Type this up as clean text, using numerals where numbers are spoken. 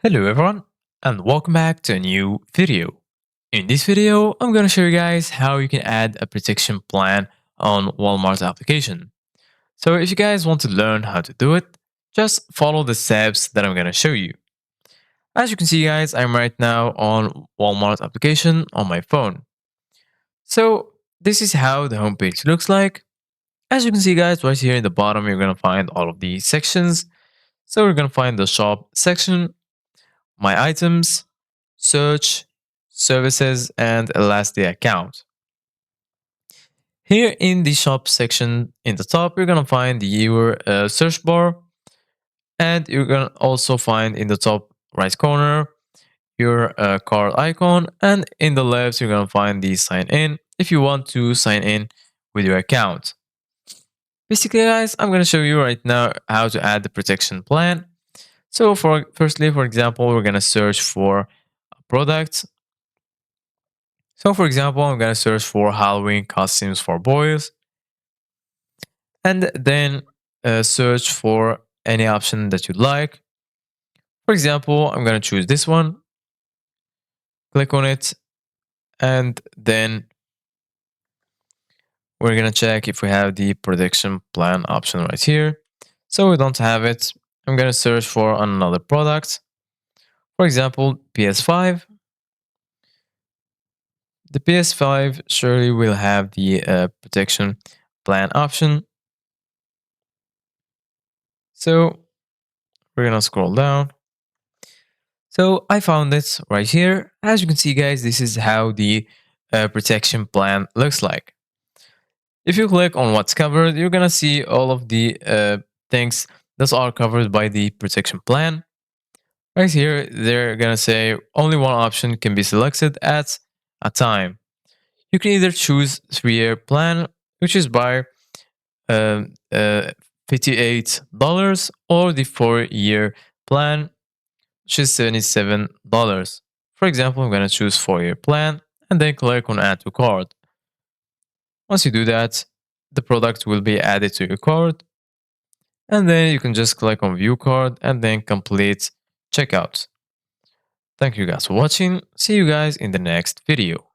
Hello everyone and welcome back to a new video. In this video, I'm going to show you guys how you can add a protection plan on Walmart application. So if you guys want to learn how to do it, just follow the steps that I'm going to show you. As you can see guys, I'm right now on Walmart application on my phone. So this is how the homepage looks like. As you can see guys, right here in the bottom, you're going to find all of these sections. So we're going to find the shop section, my items, search, services, and lastly account. Here in the shop section in the top, you're gonna find your search bar, and you're gonna also find in the top right corner your card icon, and in the left you're gonna find the sign in if you want to sign in with your account. Basically guys, I'm gonna show you right now how to add the protection plan. So firstly, for example, we're gonna search for a product. So for example, I'm gonna search for Halloween costumes for boys, and then search for any option that you like. For example, I'm gonna choose this one, click on it, and then we're gonna check if we have the protection plan option right here. So we don't have it. I'm gonna search for another product. For example, PS5. The PS5 surely will have the protection plan option. So we're gonna scroll down. So I found it right here. As you can see guys, this is how the protection plan looks like. If you click on what's covered, you're gonna see all of the things that are covered by the protection plan. Right here, they're gonna say only one option can be selected at a time. You can either choose 3-year plan, which is by um, uh, $58, or the 4-year plan, which is $77. For example, I'm going to choose 4-year plan and then click on add to cart. Once you do that, the product will be added to your cart, and then you can just click on view cart and then complete checkout. Thank you guys for watching. See you guys in the next video.